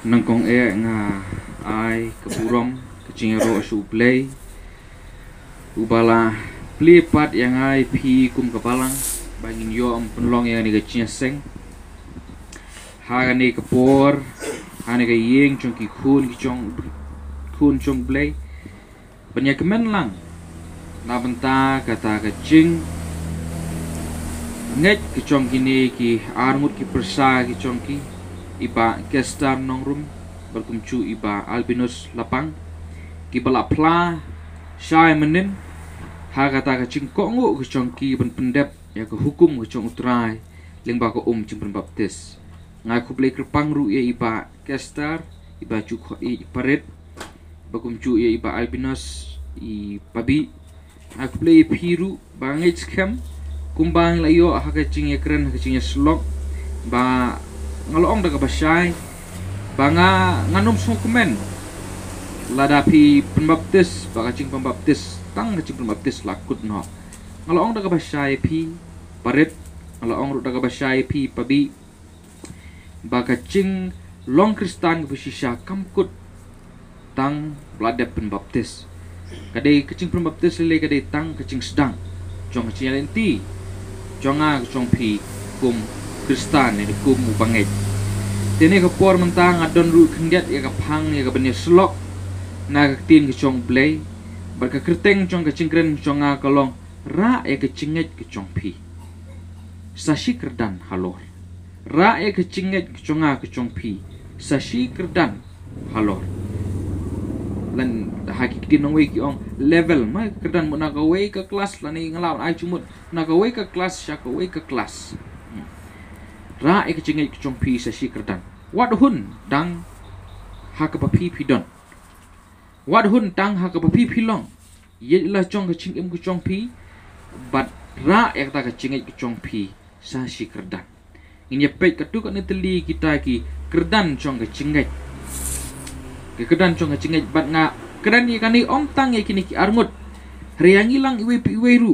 nangkong nga ay kaburom kachingero su play ubala plipat yang ay pi kum kapalang bangin yo ang penlong yang ni kaching seng hagani kapor hani ka yeng chong ki kun chong play penyakemen lang nabenta kata kaching nget kechong kini ki armut ki persa kechong ki iba kestar nongrum berkumcu iba albinus lapang ki balapla syai menin ha kata kaching kongu kechong ki ben pendep ya ke hukum kechong utrai ling ba ko cimpen baptis ngaku play kerpang ru ya iba kestar iba cuk i paret berkumcu ya iba albinus i pabi aku play piru bangit scam kumbang layo hakaching ekran hakaching slok ba ngaloong daga basyay banga nganum sukumen ladapi pembaptis bakaching pembaptis tang kaching pembaptis lakut no ngaloong daga basyay pi paret ngaloong ru daga basyay pi pabi bakaching long kristan besisya kamkut tang ladap pembaptis kadai kaching pembaptis lele kadai tang kaching sedang jong kaching lenti jonga kachong pi kum kristan ni kum banget tene ka por mentang adon ru kendet ya ka phang ya ka benya slok na ka tin ka chong play bar ka kerteng chong ka cingkren chonga kalong ra ya ka cinget ka chong pi sashi kerdan halor ra ya ka cinget ka chonga ka chong pi sashi kerdan halor lan hakik nang wei ki ong level ma kerdan mo na ka wei ka kelas lani ngalaw ai cumut na ka wei ka kelas sya ka wei ka kelas ra ek cingay kchong pi sa si kerdan wad hun dang hakapapi pidon wad hun dang hakapapi pilong ye la chong ka chingim kchong pi bat ra ek ta ka cingay kchong pi sa si kerdan inya pet katu ka neteli kita ki kerdan chong ka cingay ke kerdan chong ka cingay bat nga kerdan ni kani ong tang ye kini ki armut riang ilang iwe pi iwe ru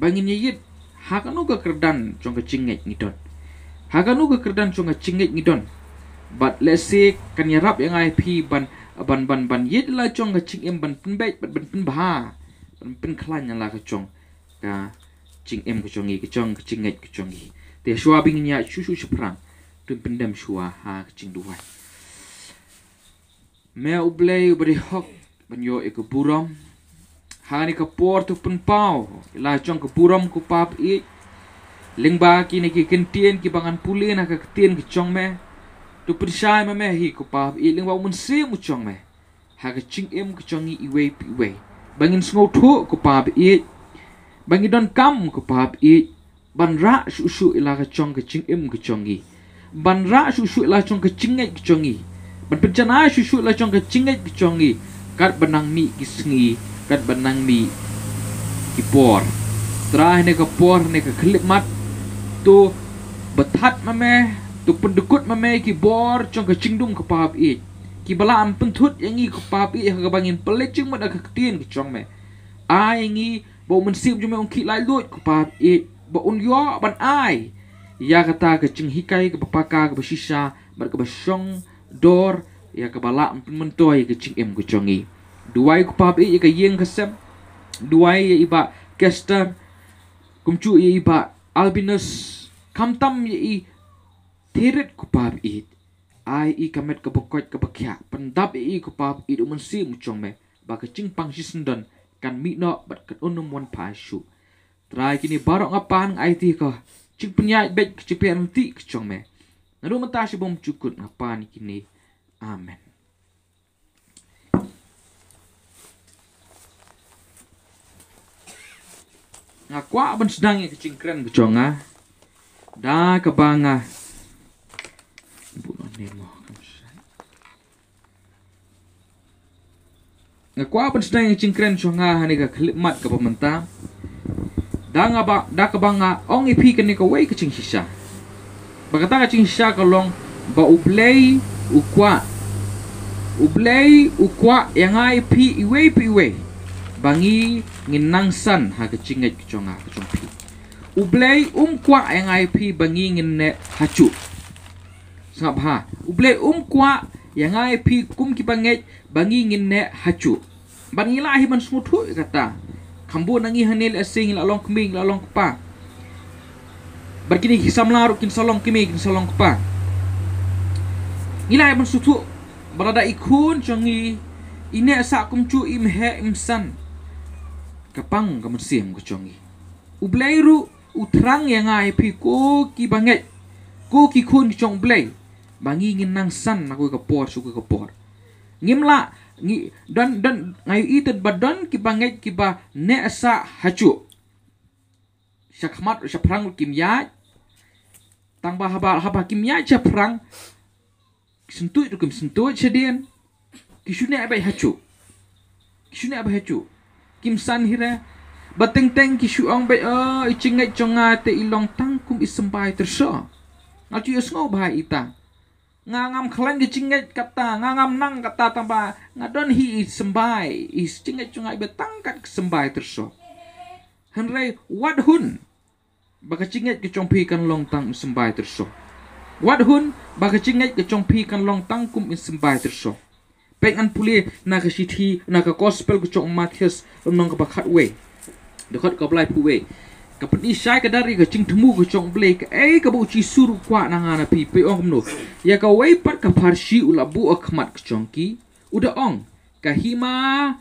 bangin ye yit hakanu ka kerdan chong ka cingay ni don haganu ke kerdan chunga cingit ngidon but let's say kan yarap yang ai pi ban yit la chong ka ching em ban penbet ban penbha ban penklan yang la ka chong ka ching em ka chongi ka chong ka cingit ka chongi te shua bing nya shushu seprang tun pendam shua ha ka ching duai me ublei ubri hok ban yo e ka buram ha ni ka por tu penpau la chong ka buram ku pap i lingba kini ki kentien ki bangan pulin ha ka ketien ki chong me tu persai me hi ko pa i lingba mun se mu chong me ha ka ching em ki chongi iwe pi we bangin sngo thu ko pa i bangin don kam ko pa i ban ra su su ila ka chong ka ching em ki chongi ban ra su su ila chong ka chinget ki chongi ban pencana su su ila chong ka chinget ki chongi kat benang mi ki sngi kat benang mi ki por trah ne ka por ne ka klip mat tu betat mame tu pendekut mame ki bor chong ka chingdum ka pap i ki bala am pentut yang i ka pap i ka bangin pelecing mat ka ketien ki chong me ai ngi bo men sim jume ong ki lai lut ka pap i bo un yo ban ai ya kata ka ching hikai ka papaka ka basisa bar ka basong dor ya ka bala am mentoy ka ching em ka chongi duai ka pap i ka yeng ka sem duai ya iba kester kumcu ya iba albinus kamtam i tirit ku pap it ai i kamet ke bokot ke bakya pendap i ku pap it umun si muchong me ba ke ching pang si sendon kan mi no bat kat unum wan pa shu trai kini barok ngapan ai ti ka ching penyai bet ke cipian ti ke chong me naru mata si bom cukut ngapan kini amen ngakwa ban sedang ke ching kren ke chonga da kabanga bulan nemo ngakwa ban sedang ching kren chonga hani ka klimat ka pementa da kabanga ong ipi kan ni ka wei ka ching sisa bagata ka ching sisa ka long ba ublei ukwa yang ai pi iwe bangi nginangsan ha ka chinget ka chonga ka chong pi ublei kwa yang ai pi bangi ngin ne hachu sab ha ublei kwa yang ai pi kum ki banget bangi ngin ne hacu bangi lahi man smutu kata kambu nangi hanil asing la long keming la long kepa berkini kisam laru kin salong keming kin salong kepa ngilai man sutu berada ikun jongi ine sa kum cu im he imsan kapang kamersiam ko jongi ublairu utrang yang ai pi ko ki banget ko ki kun chong blai bangi ngin nang san aku kapor suku kapor ngimla ngi dan ngayu itet badan ki banget ki ba ne asa hacu syakmat syaprang kimya tang ba haba kimya syaprang sentuh itu kim sentuh sedian kisune abai hacu kim san hira bateng teng kisuang bai ichingai chonga te ilong tangkum isembai terso ngacu yosngo bahai ita ngangam klan cinget kata ngangam nang kata tambah ngadon hi sembai is cinget cungai betangkat sembai terso henry wadhun baka cinget ke chongpi kan long tang sembai terso wadhun baka cinget ke chongpi kan long tang kum sembai terso peng an puli na ka sithi na ka gospel ke chong Matius nong ka bakhat we dekat ka blai pu we kapani syai ka dari ka cing temu ka chong blai ka ka bu chi suru kwa nangana pi pe ong no ya ka wei pat ka parsi ula bu akhmat ka chongki uda ong ka hima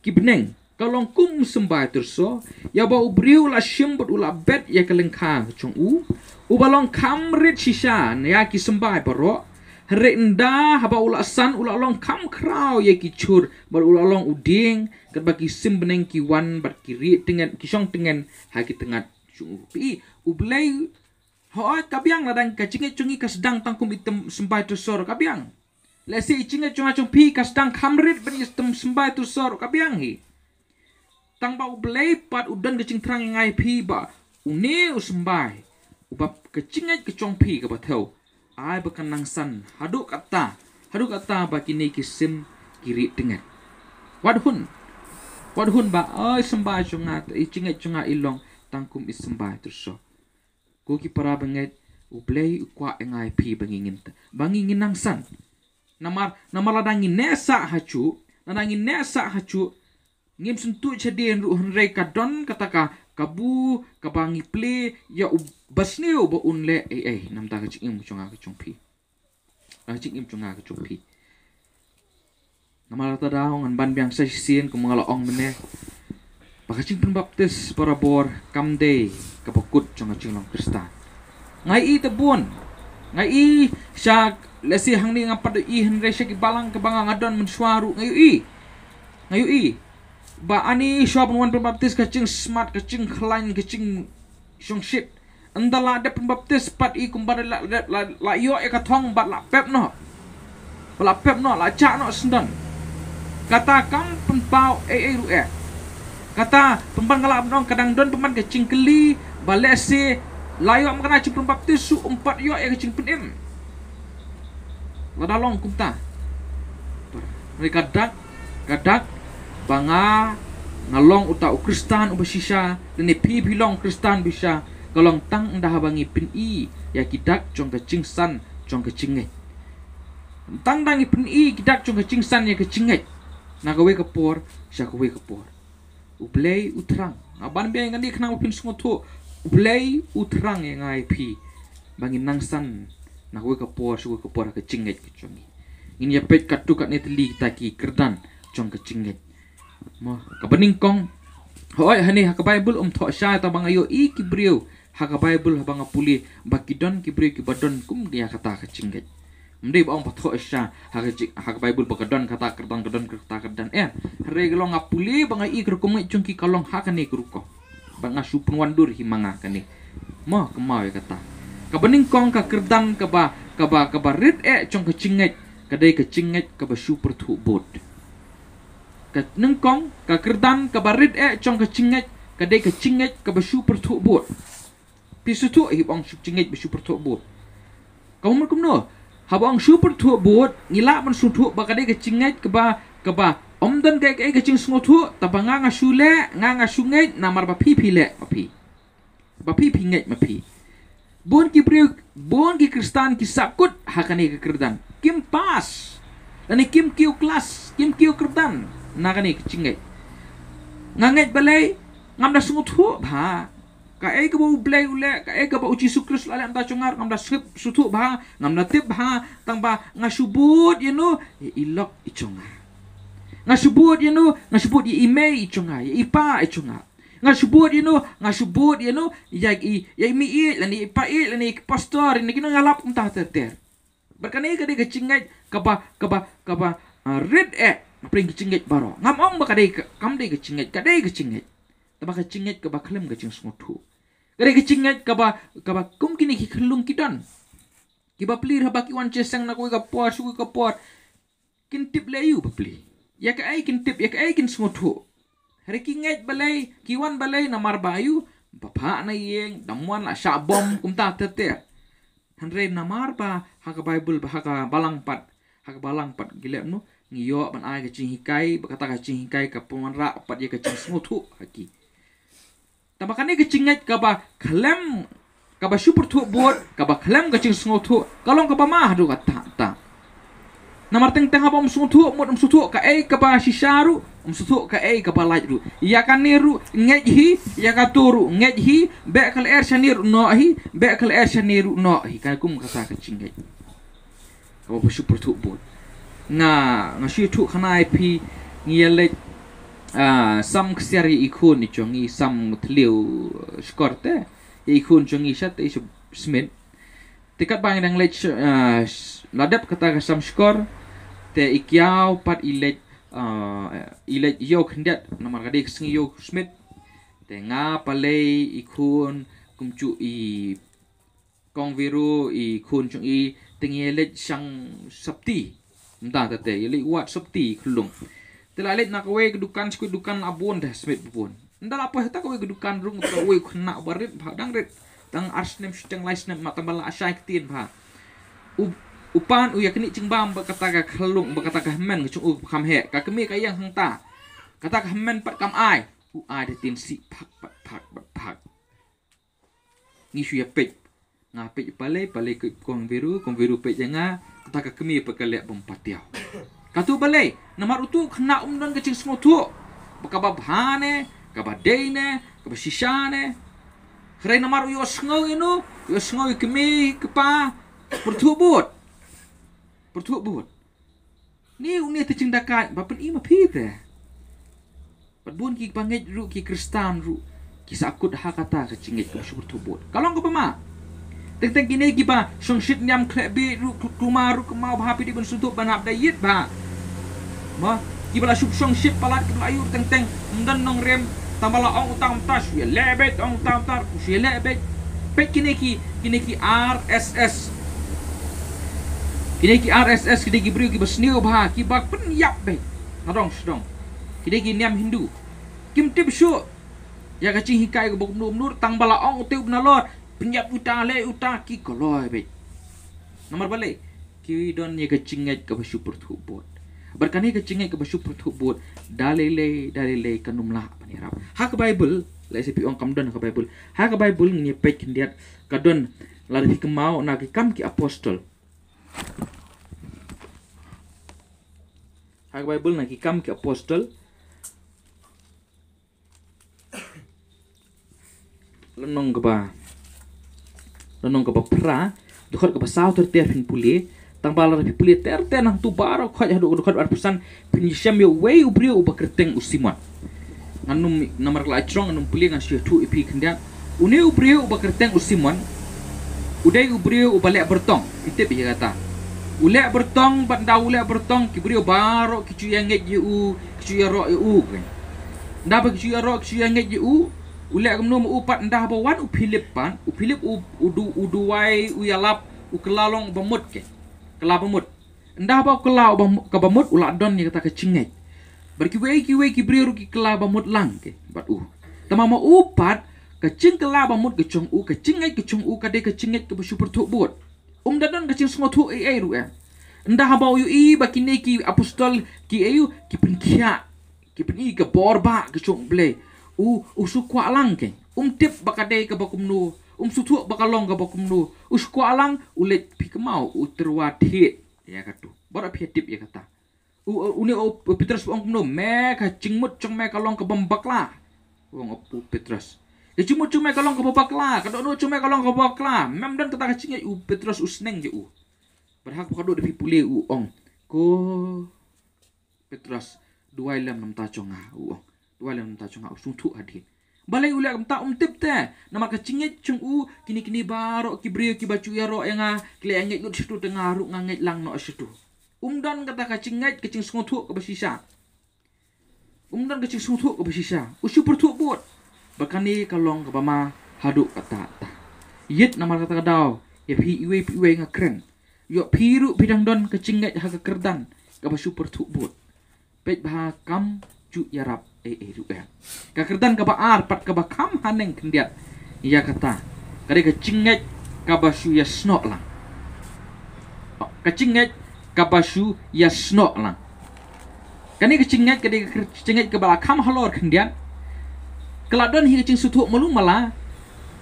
ki beneng ka long kum sembai terso ya ba ubriu la shimbut ula bet ya ka lengkang ka chong u balong kamrit shisha ya ki sembai paro renda haba ula san ula long kam krau ya ki chur bar ula long uding kat baki sim beneng ki wan bat ki ri dengan ki song dengan ha ki tengat pi ublai hoi kabiang ladang ka cinge cungi ka sedang tangkum item sembai tu sor kabiang lesi cinge cunga cung pi ka sedang kamrit ben item sembai tu sor kabiang hi tang ba ublai pat udan ke cing terang ngai pi ba une sembai ubab ke cinge ke cung pi ka bathau ai bekan nang san haduk kata bagi ni kisim kiri dengan wadhun ba ai sembah cunga icinget cunga ilong tangkum isembah terso ko ki para banget ublei ukwa engai pi bangingin nang san namar ladangin nesa hacu ngim sentu chadien ru henrei kadon kataka kabu kabangi ple ya basneo ba unle nam ta ka chingim chunga ka chungpi chingim chunga ka chungpi namala ta daong an ban biang sa sien ko mga laong mene pakaching pembaptis para bor kamde kapakut chunga chinglong Kristen ngai i tabun ngai i syak lesi hangni ngapad i henrei syak balang kabanga ngadon menswaru ngai i ba ani shop wan pembaptis kacing smart kacing klein kacing shong shit andala de pembaptis pat i kumbara la yo e kathong bat la pep no la cha no sendan kata kam pempau ru kata pemban ngala nong kadang don pemban kacing keli balese la yo makana cing pembaptis su 4 yo e kacing penim la dalong kumta mereka gadak banga ngalong uta Kristen ubasisha dan pi long Kristen bisa kalong tang ndah bangi pin i ya kidak chong kacing san chong kacing tang dangi pin i kidak chong kacing san ya kacing na gawe kapor sya gawe kapor ublei utrang aban biang ngandi kena pin sungoto ublei utrang yang ngai pi bangi nang san na gawe kapor sya gawe kapor kacing kacong ini ya pet katu kat netli taki kerdan chong kacing mo kabaning kong hoy hani ha ka Bible tho sha ta bang ayo i kibriu ha ka Bible ha bang puli bakidon kibriu ki badon kum dia kata ka cingget mde ba tho sha ha ka Bible bakadon kata kerdan re gelong apuli bang i kerkum cungki kalong ha ka ni keruko bang asu penwandur himanga kani mo kemau kata kabaning kong ka kerdan ka ba rit cong ka cingget kadai ka cingget ka ba super thu bot ka nengkong ka kerdan ka barit chong ka cinget ka dei ka cinget ka ba super thu bot pisu thu hi bang cinget ba super thu bot ka mo kum no ha bang super thu bot ngila man su thu ba ka dei ka cinget ka ba omdan ka cing sngo thu ta ba nga sule nga sunget namar ba pi le ba pi nget ma pi bon ki Kristen ki sakut ha ka ni ka kerdan kim pas Lani kim kiu kelas, kim kiu kertan. Nakani kecingay. Nganget balay, ngam da sungut hu ba. Ka ai ka bu blay ule, ka ai ka ba uci sukris lale anta chungar ngam da sip sutu ba, ngam da tip ba, tang ba ngasubut ilok ichonga. Ngasubut ngasubut imei ichonga, ipa ichonga. Ngasubut ngasubut ya mi lani ipa lani pastor ni kino ngalap entah ter. Berkanai ka de kecingay kaba red pring kecingay baro. Ngam ong ba kadai kam de kecingay, kadai kecingay. Taba kecingay kaba klem kecing smutu. Kadai kecingay kaba kum kini ki kelung kidon. Kiba plir haba ki wan cesang na ko ka puas ko ka pot. Kintip layu ba pli. Ya ka ai kintip ya ka ai kin smutu. Hari kinget balay, kiwan balay na marbayu, bapa na yeng damuan la syabom kum ta ter. Hanre namar ba haka Bible ba haka balang pat gile no ngiyo ban ai kecing hikai bakata kecing hikai ka pumanra pat ye kecing smutu haki. Tamakane kecingat ka ba kalem ka ba super tu bot ka ba kalem kecing smutu kalong ka ba mah do kata ta. Namar teng teng apa smutu mot smutu ka ai ka ba shisharu smutu ka ai ka ba light ru. Ya kan niru ngejhi ya ka turu ngejhi be kal air shanir no hi be kal air shaniru no hi kan kum kata kecingat. Ka ba super tu bot. Nga shi tu khanai pi ngiyele sam ksari ikun ni chongi sam tliu skorte ikun chongi shat is smith tikat bang dang lech ladap kata ka sam skor te ikyau pat ilet yo khndat namar gadi singi yo smith te nga palei ikun kumchu i kong viru ikun chongi tengelet sang sapti entah tete yeli wat sapti khulung telalit nak we kedukan sikut dukan abun dah smith pun ndal apa heta we kedukan rung ka we khna barit dang ret dang arsnem steng laisnem matambal asai ketin ba upan yakni cingbam bakata ka khlung bakata ka men chu kham he ka kemi ka yang hang ta kata ka men pat kam ai ai de tin si phak ni shu ya pet nga pet pale ke kong viru pet janga kata ka kemi pa ka le bom patiao katu balai namar utu kena umdan kecing semua tu bakaba bahane kaba deine kaba sishane kare namar yo sngo kemi kepa pertubut ni uni te cingdakat bapen ima pite padbun ki panget ru ki kristan ru ki sakut ha kata kecingit ke pertubut kalau ko pama teng kini giba songshit nyam klebi ru klumaru kemau bahapi di bensutuk banap dayit ba ma gibala sub songshit palat kibla ayur teng ndan nong rem tambala ong utang tas ya lebet ong tam tar ku lebet pek kini ki RSS kini ki RSS kini ki brio ki basniu ba ki bak pen yap be nadong sedong kini ki niam Hindu kim tip shu ya kacing hikai ko bok nur tang bala ong teu nalor penyap utang le utang ki koloi be nomor balik ki don ye kecinget ke super thubot berkani kecinget ke super thubot dalile kanumlah panirap hak Bible le sepi ong kamdon ke Bible hak Bible ni pek ndiat kadon lari kemau na ki kam ki apostol hak Bible na ki kam ki apostol lenong ke ba pra dukhat ke basau ter fin puli tang balar pi puli ter nang tu baro khat hadu dukhat arpusan pinyam yo we ubrio ubakerteng usimon nganum namar la trong anum puli ngan sia tu ipi kendak une ubrio ubakerteng usimon udai ubrio ubalek bertong itip dia kata ulek bertong bandau ulek bertong kibrio baro kicu yang nget yu kicu ya ro yu kan nda ba kicu ya ro kicu yang nget yu ulek kemnum upat ndah bawan upilip udu wai uyalap ukelalong bamut ke kela bamut ndah ba kela ka bamut uladon ni kata kecinget berkiwe ki brio ki kela bamut lang ke bat tamama upat kecing kela bamut kecong kecinget kecong kade kecinget ke super thubut dadon kecing semua tu ru ndah ba yu bakine ki apostol ki ayu ki penkia ki peni ke borba kecong ble usukwa lang ke tip bakade ka bakumnu sutu bakalong ka bakumnu usukwa lang ulet pi kemau uterwat hit ya katu bara pi tip ya kata Uni Petrus ong no me ka cingmut cong me kalong ke bambakla. Wong Petrus. Ya cuma me kalong ke bambakla, kadok no cuma kalong ke bambakla. Mem dan kata kacingnya Petrus usneng je Berhak kadok depi pule ong. Ko Petrus dua lam nam ta conga ong. Dua lam nam ta conga sung tu adin. Balai ulah ta tip te. Nama kacingnya cung kini barok kibrio kibacu ya ro yang kile angit lut situ tengah ru ngangit lang no situ. Dan kata kacing sungutuk ke bersisa. Dan kacing sungutuk ke bersisa. Usu pertuk buat. Berkani kalong ke bama haduk kata ta. Yit nama kata kadau. Ya pi iwe ngakren. Yo piru bidang don kacing ha ke kerdan. Ke basu pertuk buat. Pet bah kam cu yarap ru ya. Ke kerdan ke baar pat ke bakam haneng kendiat. Ia kata. Kade kacing ke basu ya snok lang. Kacing kabasu ya snok lang. Kani kecingat ke balakam halor kendian. Keladon hi kecing sutuk melum mala.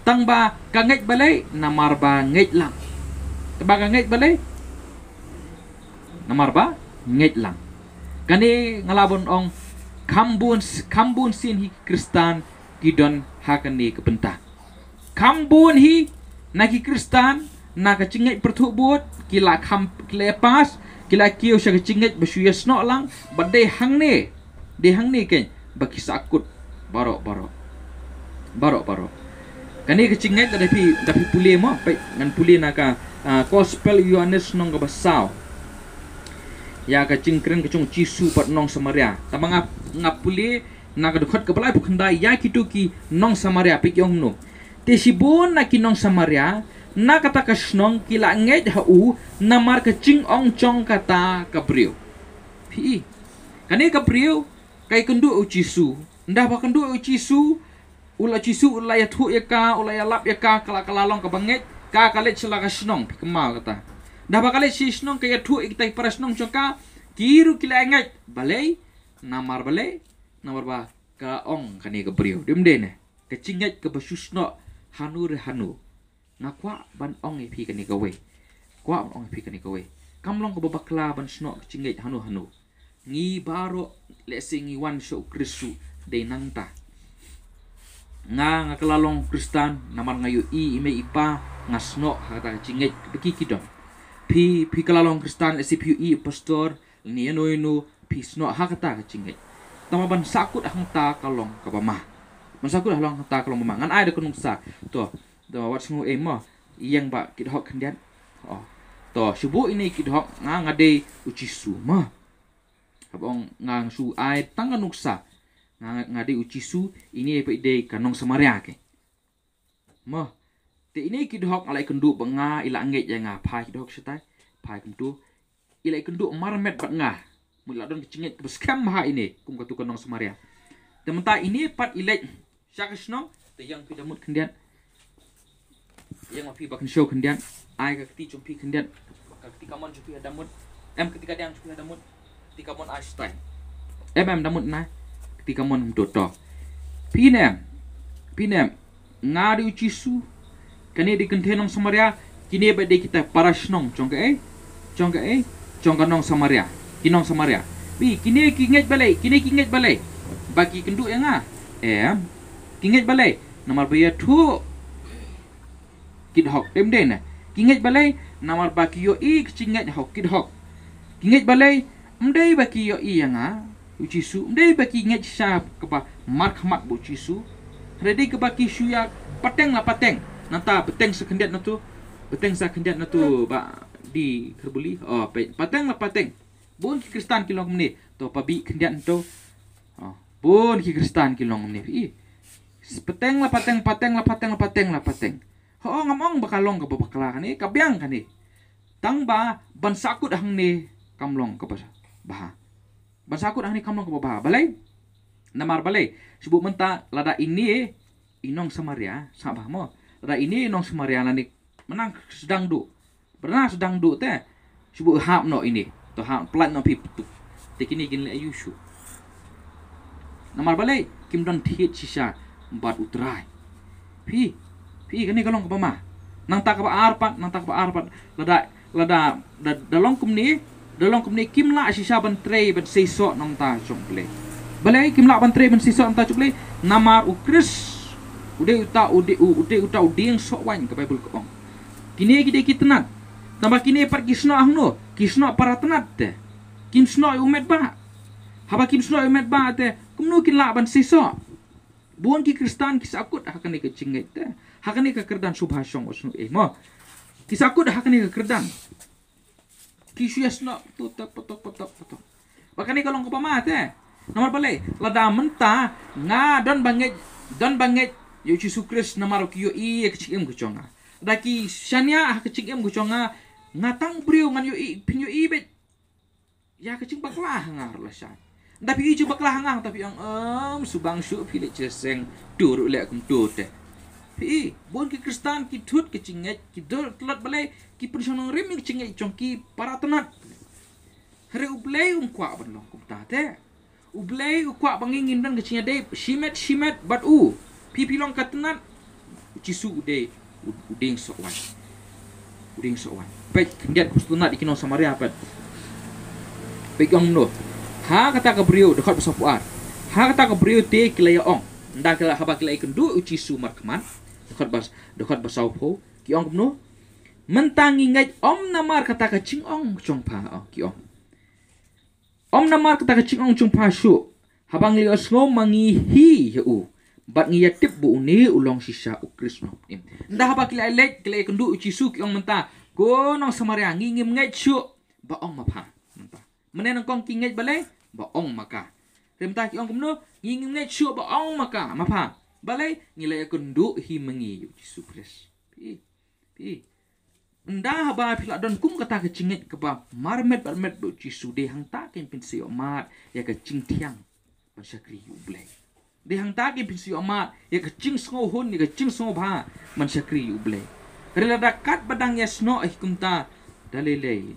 Tang ba kanget balai namar ba nget lang. Taba kanget balai namar ba nget lang. Kani ngalabon ong kambun sin hi Kristan gidon hakani kepentah. Kambun hi naki Kristan na kacingit pertuk buat kila pas kila kiyo siya kacingit basuya snok lang badai hang ni ken baki sakut barok kani kacingit tapi puli mo ngan puli naka gospel Yohanes nong ka basaw ya kacing keren kacung cisu pat nong Samaria tamang ngap puli naka dekat ke balai pukandai ya kitu ki nong Samaria pik yong no tesibon na ki nong Samaria na kata kasnong kila nget hau namar kecing ong chong kata kabriu pi kani kabriu kai kendu ucisu ndah ba kendu ucisu ula cisu ula ya thu ya ka ula ya lap ya ka kala kalalong ka banget ka kalet sila kasnong pi kemau kata ndah ba kalet si snong kaya thu kita parasnong chong ka kiru kila nget balai namar ba ka ong kani kabriu demden kecing nget ke basusno hanu ngakwa ban ong pi kani gawe kwa ong pi kani gawe kamlong ko babakla ban snok cingit hanu ngi baro lesingi wan show kristu de nangta ngakalalong kristan namar ngayu ime ipa ngasno kata cingit beki kidon pi kalalong kristan SCPU pastor ni ino pi sno hakata cingit tamaban sakut hangta kalong kabama masakut halong hangta kalong mama ngan ai de kunung sa to wat sungu emo yang ba kidhok kendian to subuh ini kidhok ngade ucisu mah abong ngang su ai tangan nuksa ngade ucisu ini pe de kanong Samaria ke mah te ini kidhok alai kendu benga ila nget yang pai kidhok setai pai kendu ila kendu marmet bat nga mula don kecingit beskam ha ini kum katu kanong Samaria tementa ini pat ilek syakasnong te yang pidamut kendian yang mapi bakan show kendian ai ka keti jumpi kendian ka ketika mon jumpi adamut ketika dia jumpi adamut ketika mon Einstein damut na ketika mon doto pinem ngari ucisu kani di kentenong Samaria kini bade kita parasnong cong kanong Samaria kinong Samaria bi kini kinget balai bagi kendu yang kinget balai nomor bayar tu kidhok demden kinget balai namar baki yo kcinget hok kidhok kinget balai mdai baki yo yang ucisu mdai baki nget sap keba markhamat bu cisu ready ke baki suya pateng nanta beteng sekendiat natu ba di kerbuli pateng bon ki kristan kilong mni to pabi kendiat to bon ki kristan kilong mni peteng la pateng ngamong bakalong ka babakla kani kabyang kani tangba bansakut hang ni kamlong ka bah bansakut hang ni kamlong ka bah balai namar balai sebut menta lada ini inong Samaria sabah mo lada ini inong Samaria nani menang sedang du teh sebut hap no ini to hap plat no pip tekini gin le ayushu namar balai kim don thit sisa empat utrai pi kani kalong ka mama nang tak ba arpat lada dalong kum ni Dalam kumni kim la shisha ban tre ban seiso nang ta chong ple. Balai kim la ban tre ban seiso nang ta chong ple namar ukris. Ude uta uding sok wan ke Bible ko. Kini kita tenat. Tambah kini par kisno ahno, kisno para tenat te. Kim sno umet ba. Haba kim sno umet ba te. Kumno kin la ban seiso. Buon ki Kristan kisakut hakan ke cinget te. Hakan ke kerdan subhasong osno mo. Kisakut hakan ke kerdan. Kisuyas no potok. Bakani kalau ko pamate. Nomor balik lada menta nga don banget Yesus Kristus namaro kiyo i kecingem kuconga. Daki shania kecingem kuconga ngatang brio ngan yo i pinyo i bet. Ya kecing baklah ngar lasan. Tapi i baklah ngang tapi yang subang su pilih ceseng dur lek kum tute. Pi bon ki Kristan ki tut kecinget ki dor telat balai ki pensonong rim kecinget congki para tenat. Hari ublay kwa banlong kum tate. Ublay kwa bangingin dan kecinget dei shimet bat pipi long katenat cisu uding sowan pek kendiat kustunat ikinong Samaria pat pegong no ha kata ka brio dekat besapuar ha kata ka brio te kilaya ong ndak kala haba kilaya kendu cisu markman dekat besaupo ki ong no mentangi ngai om namar kata ka cing ong chong pa ki ong om namar kata ka cing ong chong pa shu habang lios ngo mangihi hu bat ngiya tip bu uni ulong sisa ukris no ndah ba kila lek kila kendu ucisu ki ong menta go nong Samaria ngingim ngai chu ba ong mapha menta menen kong ki ngai balai ba ong maka remta ki ong kumno ngingim ngai chu ba ong maka mapha balai ngila kendu hi mengi ucisu kris pi ndah ba pila don kum kata ke cinget ke ba marmet bu ucisu de hang ta ken pinsi omat ya ke cing tiang pasakri ublai de hang tagi pinsi amat ya kecing sngo hun ya kecing sngo ba man sakri uble rela dakat badang ya sno kumta dalilei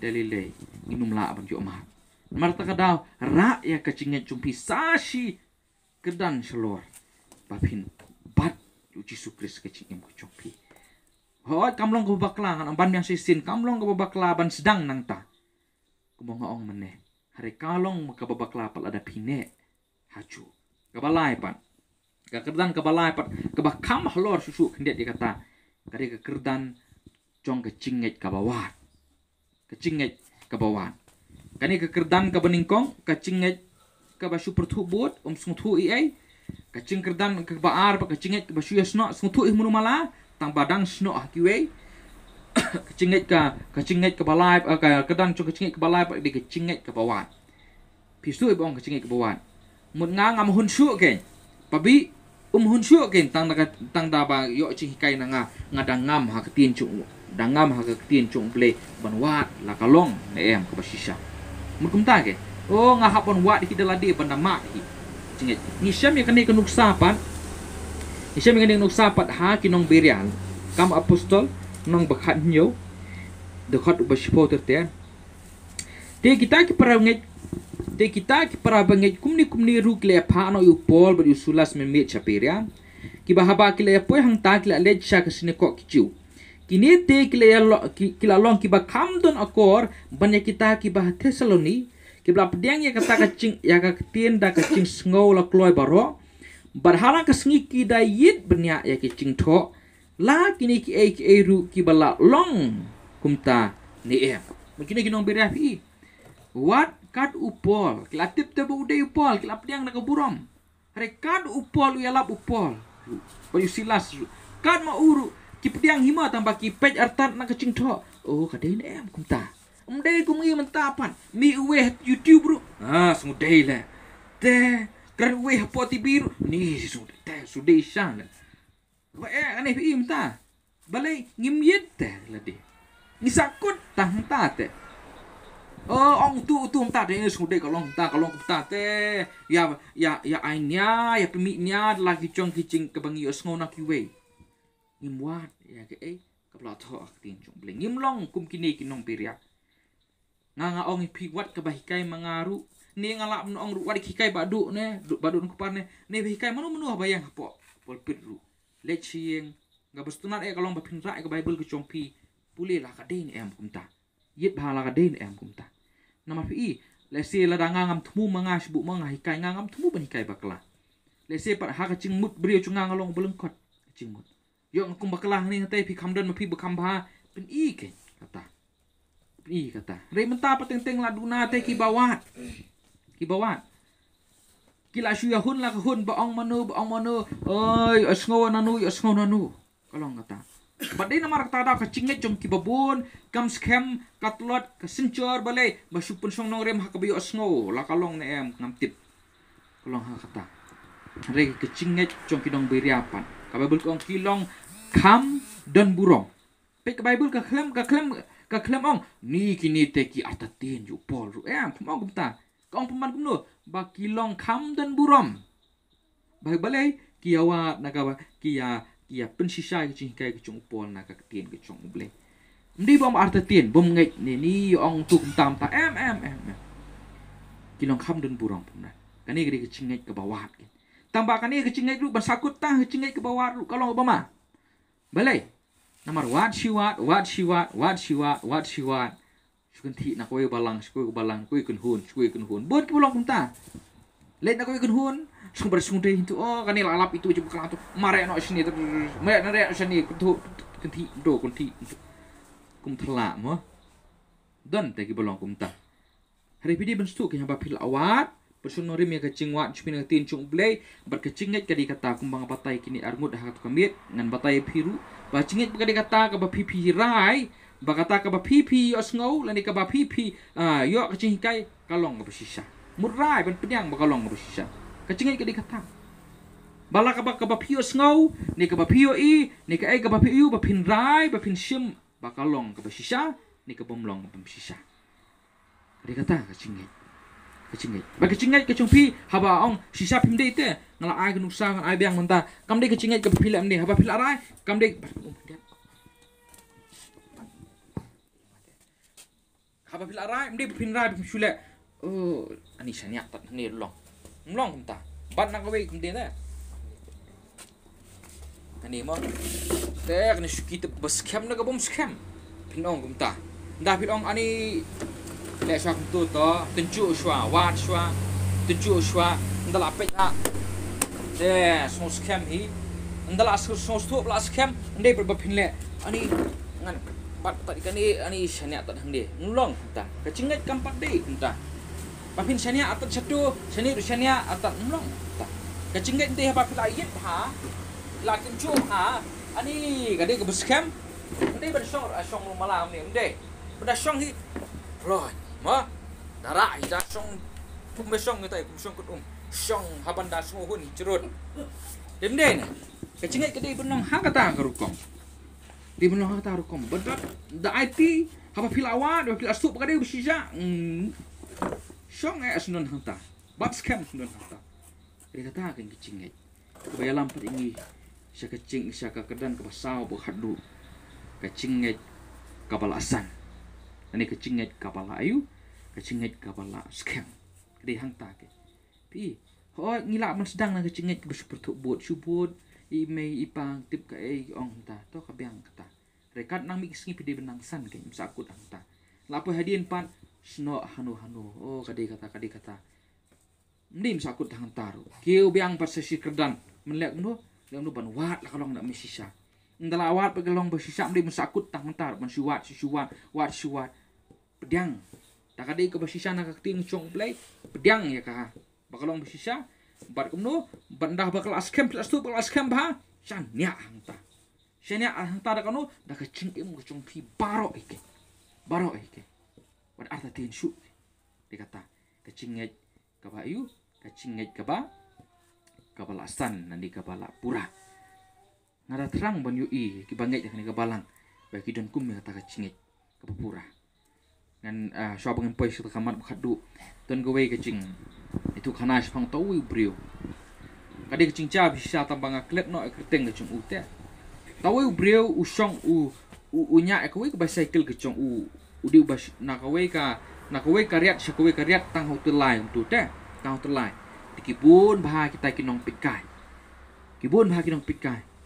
inum la ban ju amat marta kadau ra ya kecinget cumpi sashi kedan selor babin bat uci sukris kecing em kucumpi hoi kamlong ko bakla ngan ban yang sisin kamlong ko bakla ban sedang nang ta kumonga ong meneh hari kalong ka bakla pal ada pine haju kabalai pan kekerdan kabalai pan kebakam halor susu kendiat dia kata kari kekerdan cong kecinget kabawan kani kekerdan kabeningkong kecinget kabasu pertubut sungtu iai kecing kerdan kebaar pa kecinget kabasu yasno sungtu ihmunu mala tang badang sno hakiwe kecinget kabalai kekerdan cong kecinget kabalai pa di kecinget kabawan pisu ibong kecinget kabawan mun nga hun su ken pabi hun su ken tang da ba yo chi kai na nga dangam ha ketin chung ple banwat la kalong ne em ka basisha mun kum ta ke nga hapon wat hi daladi banda ma hi cinget ni syam ya kani kenuk sapat ha kinong berian kam apostol nong bakhat nyo dekat ubaspo terten te kita ki paranget te kita ki para banget kumni ru kle pha no yu pol ba yu sulas me chaperia ki bahaba kle poi hang ta kle le cha kasine ko kichu kini te kila long ki ba kamdon akor banya kita ki ba Tesaloni ki bla pedang ya kata kacing ya ka tien da kacing sngo la kloi baro barhala ka sngi ki da yit benya ya ki cing tho la kini ki ru ki bala long kumta ni mungkin kinong berafi wat kad upol kilatip tebu ude upol kilap diang nak burom hari kad upol uyalap upol bayu silas kad ma uru kipdiang hima tambah kipej artat nak kecing tho kadai ne em kumta umdai kumngi mentapan mi uwe YouTube bro sudai le te kan uwe poti biru ni sudah isang wa aneh pi menta balai ngimyet te ladi ngisakut tang tate ong tu ta de sudah kalong ta te ya ainya ya pemiknya lagi cong kicing kebangi osngo nak kiwe ngimwat ya ke kapla tho aktin cong bleng ngimlong kum kini kinong piria nga ong piwat kebahikai mangaru ni ngalap ong wadi hikai badu ne badu kupane ne hikai manu bayang po polpit ru lechieng ngabustunat kalong bapin ra ke bible ke congpi pulih lah kadin em kumta yit bhala kadin em kumta nama pi lese la ngam tmu mangas bu manga hikai ngam tmu ban hikai bakla lese pat ha kacing mut brio cunga ngalong belengkot kacing mut yo ngkum bakla ni ngai pi kamdan ma pi bekam ba pen i ke kata pen i kata re menta pateng-teng la duna te ki bawat kila shuya hun la hun baong manu oi asngo nanu kalong kata badai nama rakta da kacingnya jom ki babon kam scam katlot kasincor balai basupun song nong rem hakabiyo asngo la kalong ne em ngam tip kalong ha kata re kacingnya jom ki dong beriapan ka bible kong kilong kam dan burong pe ka bible ka klem ong ni kini teki atatin ju pol ru em mau gumta kong peman kumno ba kilong kam dan burom balai kiawa nagawa kia pensisa kecing kai kecung pol na ka tien kecung ble ndi bom arta tien bom ngai ni ong tu tam ta em kilong kham den burong pun kani gede kecing ngai ke bawah tambah kani kecing ngai lu basakut ta kecing ngai ke bawah lu kalau obama balai namar wat siwat sukun thi na koi balang koi kun hun bot ki bolong ta let na koi kun hun sung bersung deh itu oh kan lalap itu coba kelang tu mare no sini tu mare nare sini kuntu kunti do kunti kum thala mo don te ki bolong kum ta hari pidi ben stu ki hamba pil awat person nori me kacing wat chpin tin chung blei bar kacing ngai kadi kata kumbang batai kini arngut dah kamit ngan batai piru ba cingit kadi kata ka ba pipi rai ba kata ka ba pipi osngau lani ka ba pipi yo kacing kai kalong ka sisa murai ben penyang ba kalong ka sisa kacingit kadi kata bala ka ba pio osngau ni ka ba pio ni ka ai ka ba pio ba pin rai ba pin sim ba kalong ka sisa ni ka bomlong ka sisa kadi kata kacingit bagi cingai ke cungpi haba ong sisa pimde ite ngala ai nusa ngan ai biang menta kamde ke cingai ke pilam ni haba pila rai kamde haba pila rai mde pin rai pim shule oh ani sanya tat ni long menta bat nak we kumde da ani mo te ni shukite bas scam na gabom scam pinong kumta nda pinong ani lek shwa tu to tunjuk shwa wat shwa tunjuk shwa ndala pek ha de so scam hi ndala so stop la scam ndai berbapin le ani ngan pat tadi kan ani shania tak hang de nulong ta kacingat kampat de ta papin shania atat satu shania atat nulong ta kacingat de ha pila yet ha la tunjuk ha ani gade ke scam ndai bersong song malam ni ndai pada song hi rồi mà darah ida song pum besong ngai kum song kutum song haban da song hun cerut dem den kecingai kedi benong ha kata karukong di benong ha kata rukom bedat da IT haba filawa do fil astup kadi bisija song asnon hanta bat scam asnon hanta kedi kata kan kecingai kebayalam pat ingi sya kecing sya kedan ke basau bu hadu kecingai kabalasan ani kecinget kapala ayu kecinget kapala scam kedi hang ta ke pi ho ngila man sedang na kecinget ke seperti bot subut email ipang tip ka ong ta to ka biang kata rekat nang mix ngi pidi benang san ke sakut hang ta lapo hadien pan sno hanu oh kadi kata ndim sakut hang taru kiu biang pas sesi kerdan menlek no ban wat la kalong nak mesisa ndala wat pegelong besisa ndim sakut hang tar man suwat pedang tak ada ke bersisa nak keting cong play pedang ya kah bakalong bersisa bat kumno bandah bakal askem plus tu bakal askem bah san nya hangta da kanu da kecing im kecong pi baro ike wat arta tin shu dikata kecinget ka bayu kecinget ka ba kabalasan nandi kabala pura ngada terang ban yu i ki bangai kan ka balang bagi don kum ya ta kecinget ka pura ngan shop ngan poi su kamat khadu ton go we kecing itu khana shpang to wi brio kadi kecing cha bisa tambang klep no kerteng kecing ute tawi brio usong nya ko we ka bicycle kecing udi bas nakawe ka riat shakawe ka riat tang hotel lain tu te tang hotel lain dikibun bah kita kinong pikai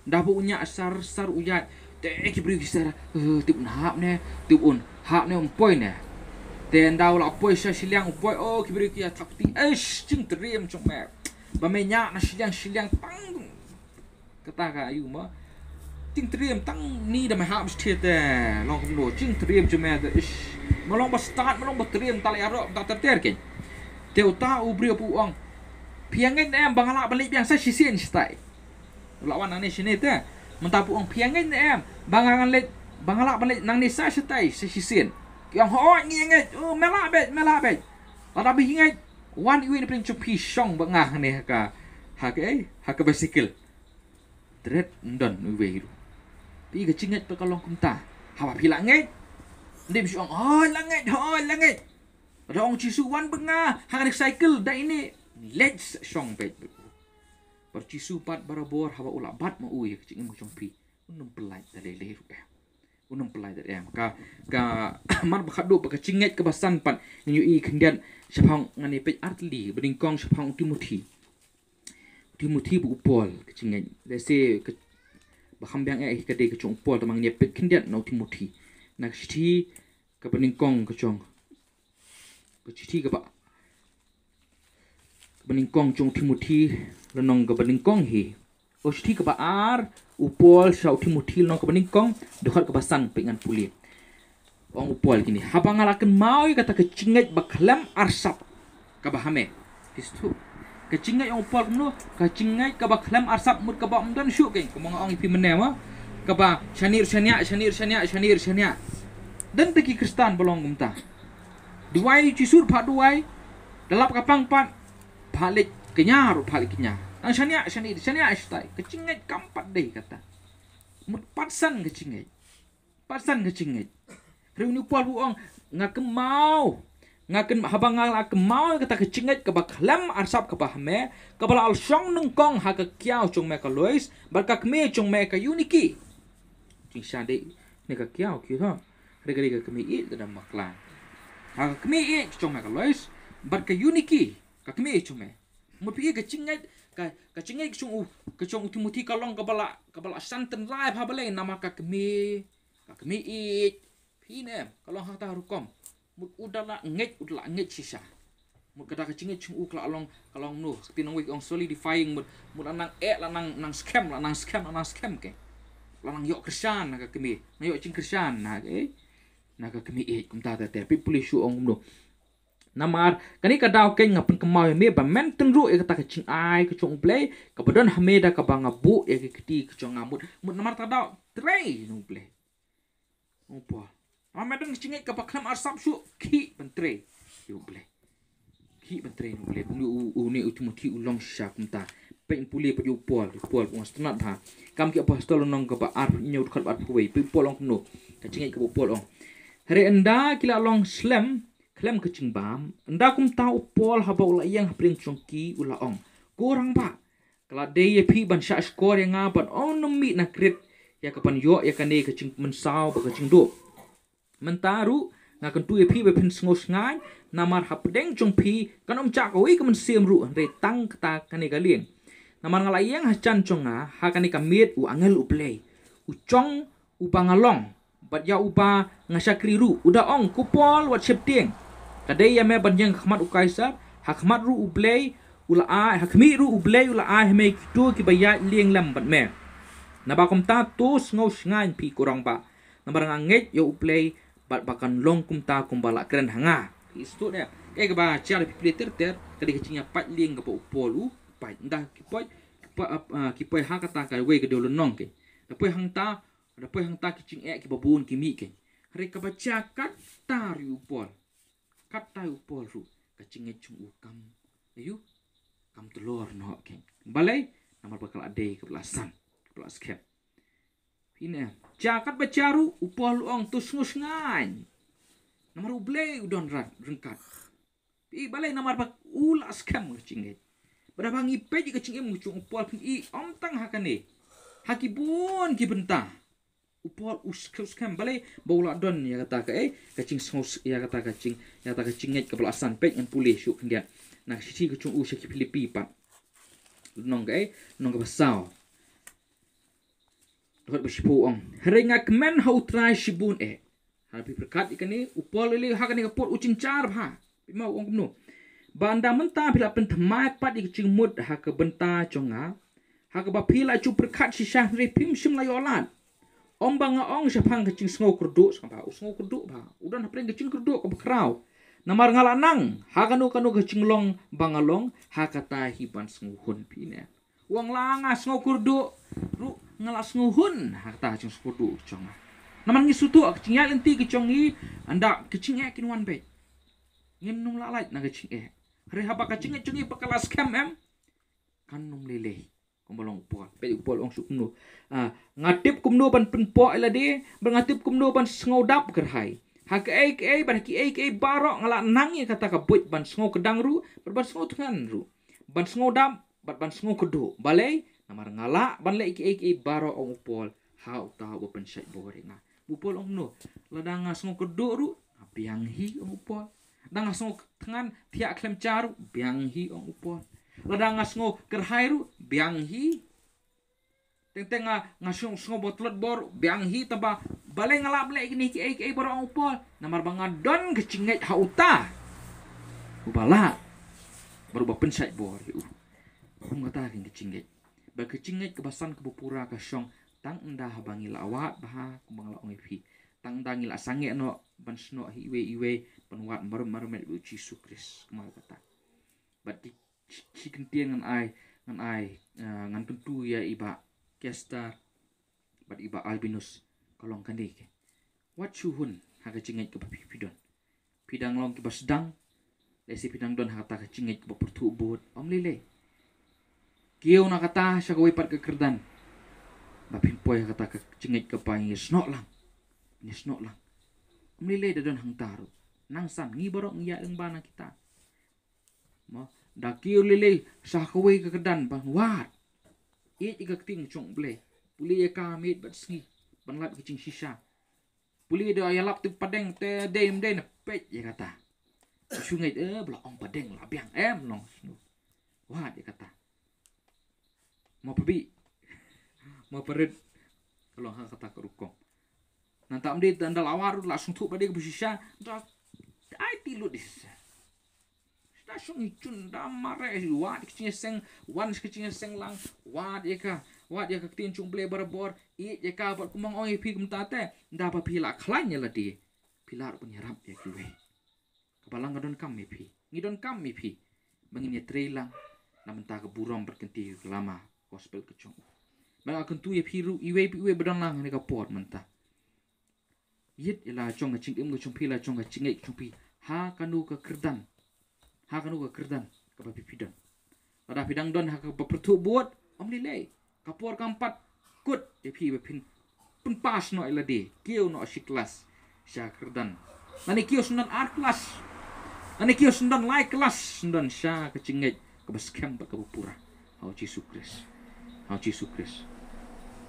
ndah bu nya sar uyat te ki brio kisara tip nahap ne tip un hap ne poi ne Tên đau là bôi sa xí liang bôi ô kí bê kia thắc tí chinh trìm trong mẹ bà mẹ nhạc nó xí liang tăng kata ka ayu mà chinh trìm tăng ni đam hạm thiệt long không đồ chinh trìm trong mẹ mà long bắt start mà long bắt trìm tali aro ta ter kén teu ta ubri pu ong piangin em bangala balik biang sa sisien stai lawan nang ni sini te mentapu ong piangin em bangala balik nang ni sa stai sisien yang ho nginget mela bet ada binget wan iwi ni pring chupi song bangah ni ha ka bicycle tret ndon uwe ru pi ga cinget pa kalong kumta hawa pi langet ndim song langet ada ong cisu wan bangah ha ka cycle da ini let's song bet bar cisu pat barabor hawa ula bat ma uwe cing mo chong pi unum pelai da lele ru unum pelai da em ka mar bakhadu ba cinget ke basan pat nyu i kendian sapang ngani pe artli bringkong sapang Timothy bu Paul cinget lese ke baham biang ke de ke chong Paul tamang ni pe kendian no Timothy nak siti ke bringkong ke chong ke siti ke ba bringkong chong Timothy lenong ke bringkong hi o siti ke ba ar Paul sau Timothy lenong ke bringkong dekat ke basan pe ngan puli ong Paul gini habang ngalaken mau kata ke cinget baklam arsap ka bahame istu ke cinget ong Paul no ke cinget ka baklam arsap mut ka ba umdan syuk ke komong ong ipi menewa ka ba syanir dan teki Kristan bolong gumta duai cisur pha duai dalap kapang pat balik kenyar balik kenya ang syanir astai ke cinget kampat deh kata mut patsan ke cinget Reuni Paul buong ngaken habang kemau kata kecinget ke baklam arsap ke bahme ke bala al syong nengkong ha ke kiau chung me ka lois barka kme chung me ka uniki cing sande ne ka kiau ki ha regari ka kme i da maklan ha kme i chung me ka lois barka uniki ka kme chung me mo pi ke cinget ka cinget chung Timothy kalong ke bala santen live ha bale nama ka kme i Pinem kalau hata rukom mut udala nget sisa mut kata kecingit chung ukla along kalong no pinong wik ong solidifying mut anang lanang scam ke lanang yok kersan naga kemi na yok cing kersan naga kemi kum ta tapi pulisu ong no namar kani kadau ken ngapen kemau me ba men tenru kata kecing ai kecung play kabadon hameda ka banga bu ke keti kecung ngamut mut namar tadau trei no play opo Amadang cinget ka baklam arsap su ki bentre yo ble ki bentre no ble uni Timothy ulong syak mta pe puli pe Paul pong stanat ha kam ki apostol nong ka ba ar nyu khat bat puai pe polong no ka cinget ka Paul ong hari enda kila long slam klem ke cingbam enda kum tau Paul ha ba ula yang pring chongki ula ong korang ba kala de ye pi ban sha skor yang ngaban on no mi na krit ya kapan yo ya kane ke cing mensau ba ke cing do mentaru ngakan tu epi bepin ngos ngai namar hapdeng jong pi kan chak oi kan siam ru re tang kata kane galieng namar ngalayang hachan jonga ha kane kamit u angel u play u chong u bangalong bat ya uba ngasakri ru uda ong kupol wat septieng kadai ya me banjang khmat u kaisar hakmat ru u play ula a hakmi ru u play ula a me tu ki baya lieng lam bat me nabakom ta tus ngos ngai pi kurang ba namar nganget yo u play bat bakan long kumta kumbala keren hanga istu dia ke ba cia pipli ter kadi kecingnya pat lieng ke polu pat ndah kipoi ha kata ka we ke dolo nong ke dapoi hang ta kecing ki babun ki mi ke hari ka baca kata ru pol ru kecingnya chung ukam ayu kam telur no ke balai namar bakal ade ke belasan kelas cap Pina, jakat bacaru upol ong tusngus ngan. Namar uble udon rengkat. Pi balai namar bak ulas kam cinget. Berapa ngipe jika cinget mucung upol pi om tang hakane. Hakibun ki bentah. Upol uskam balai baula don ya kata ka kacing sngus ya kata cinget ke belasan pek ngan pulih syuk kendian. Nak sisi kecung usaki Filipi pak. Nong ke basau. Dapat bersipu ong. Heringa kemen hau try sibun Hanapi berkat ikan ni upol lele hak ni kapot ucincar bah. Mau orang kumno. Banda menta bila pentemai pat ikcing mud hak benta conga. Hak bapila cu berkat si syah repim sim layolan. Om banga ong syapang kecing sengau kerduk sampai sengau kerduk bah. Udah napren kecing kerduk ke bekrau. Namar ngalanang hakanu kanu kecing long bangalong hakata hiban senguhun pine. Uang langa sengau kerduk ru ngala senguhun hakata kecing kerduk conga. Namar ngisutu kecing ya lenti kecongi anda kecing kinuan be. Ngin num lalait na kecing Hari haba kecing congi pakalas kem kan num lele. Kumbalong upol, pe upol ong sukno. Ngatip kumno ban penpo elade, ngatip kumno ban sengau dap gerhai. Hak ban ki barok ngala nangi kata ka buit ban sengau kedang ru, ban sengau tengan ru. Ban sengau dap, ban sengau kedo. Balai namar ngala ban le ki barok ong upol. Hau tahu bo pensyai boringa. Upol ong no, ladang sengau kedo ru, biang hi ong upol. Dang sengau tengan tiak klem caru, biang hi ong upol. Ladang ngasngo kerhairu biang hi teng ngasung sngo botlot bor biang hi taba balai ngalap le ini ki borong upol namar bangadon kecinget hauta ubala baru bapensai bor ngata king kecinget ba kecinget kebasan kebupura ka syong tang endah bangi lawat bah kumbang la ongi tang dangil asange no ban sno iwe penwat mar uci sukris kemal kata batik si kentian ngan ai ngan tentu ya iba kestar bat iba albinus kolong kandeke what chuhun haga cinget ke pidon pidang long ke basdang lesi pidang don hata ka cinget ke pertubut om lele kieu na kata sya ko ipat ke kerdan ba pimpoy kata ka cinget ke pai snok lang om lele dadon hang taru nang san ngi borok ngia eng bana kita mo Dakiu lele sakwe ke kedan bang wat. It ikak ting chong ble. Puli ya kamit bat sngi. Ban lap kicing sisa. Puli do ayalap tu padeng te dem na pet ya kata. Sungai bla ong padeng la biang long. Wat ya kata. Mau pergi. Mau perit. Kalau ha kata ke rukong. Nanti amdi tandal awar langsung tu pada ke sisa. Ai tilu dis. Sung icun damare wat kecing seng wan kecing seng lang wat ya ka tin chung ble barbor I ya ka bat kumang oi pi kum tate nda pa pila khlanya la di pilar penyerap ya kuwe kapalang ngadon kam mi pi ngidon kam mi pi bangin ya trailang namen ta ke burom berkenti lama gospel kecong mala akan tu ya piru iwe bedang lang ni ka pot menta yit ila chong kecing im kecong pila chong kecing kecong pi ha kanu ka kerdan Hakanu ke kerdan ke pidon. Pada pidang don hak pertu buat om lele. Kapor kampat kut je pi bepin pun pas no elade. Kieu no kelas sya kerdan. Nani kieu sundan art kelas. Nani kieu sundan like kelas sundan sya kecinget ke baskem ke pura. Hau Yesus Kristus.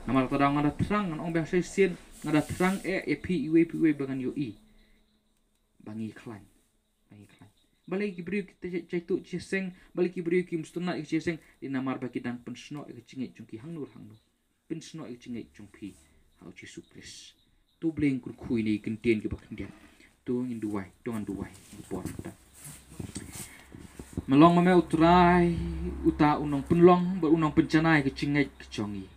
Nama tadang ada terang ong biasa sin ngada terang pi iwe bangan yo I. Bangi klan. Balik kibri kita caitu ciseng balik kibri kim stuna ik ciseng di namar baki dan pensno ik cingit jungki hangnur pensno ik cingit jungpi hau Yesus Kristus tu bleng kur kui ni kentien ke bakendian tu ngin duai dongan duai porta melong mame utrai uta unong penlong berunong pencanai ke cingit ke congi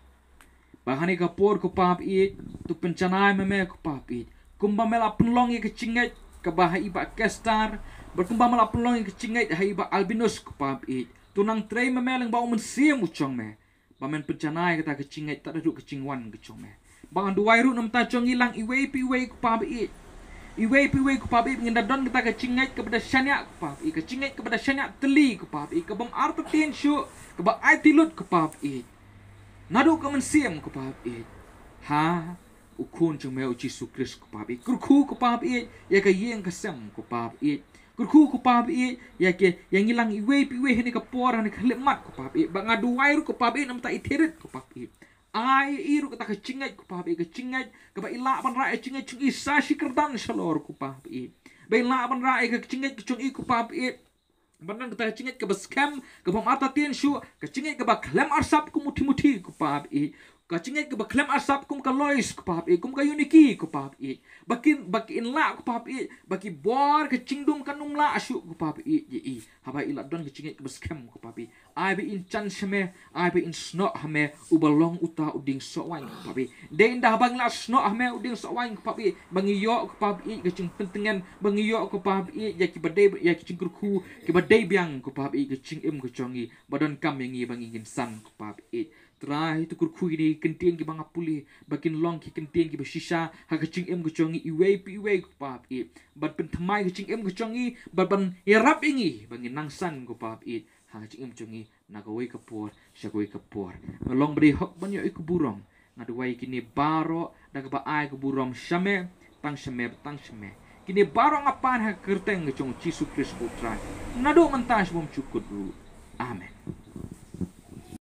bahani kapor ko pap I tu pencanai mame ko pap I kumba mela penlong ke cingit ke bahai ba kestar berkembang malah pelong yang kecingai haiba albinus kepap I tunang tray memeleng bau mensiam ucong me bamen pencanai kata kecingai tak ada duk kecingwan kecong me bangan duai ru nam ta cong hilang iwe kepap I iwe kepap I ngindadon kita kecingai kepada syanya kepap I kecingai kepada syanya teli kepap I kebam artu tin syu keba ai tilut kepap I nadu ke mensiam kepap I ha ukun cong me Yesus Kristus kepap I kurku kepap I ya ke yeng kesem kepap I kurku kupap I ya ke yang hilang iwe ni kapor ni kelemat kupap I bang adu wairu kupap I nam ta iterit kupap I ai iru kata kecingat kupap I kecingat ke ba ila ban ra cingat chung isa si kerdan salor kupap I ba ila ban ra kecingat chung I kupap I ban kata kecingat ke baskam ke bam ata tin shu kecingat ke ba klem arsap ku muti kupap I Kacingay ka baklem asap kum ka lois ko pap kum ka uniki ko pap baki inla ko pap baki bor ka cingdum kanum la asu ko pap haba ila don ka cingay ka baskem ko pap ai be in chan shame ai be in sno hame ubalong uta uding so wan ko pap de indah bang la sno hame uding so wan ko pap bangi yo ko pap ka cing pentengan bangi yo ko pap ya ki badai ya ki cingkur ku ki badai biang ko pap ka cing em ko chongi badon kam yangi bangi insan ko pap terakhir itu kurku ini kentian ki banga puli bakin long ki kentian ki bashisha ha kacing em gucongi iwei pi iwei ku pap bat pen thamai kacing em gucongi bat ban yarap ingi bangin nangsan ku pap ha kacing em gucongi nagawai kapor syagawai kapor ngalong beri hok banyo iku burong ngaduai kini baro daga ai ku burong syame tang syame kini baro ngapan ha kerteng gucong Yesus Kristus putra nado mentas bom cukut dulu amen.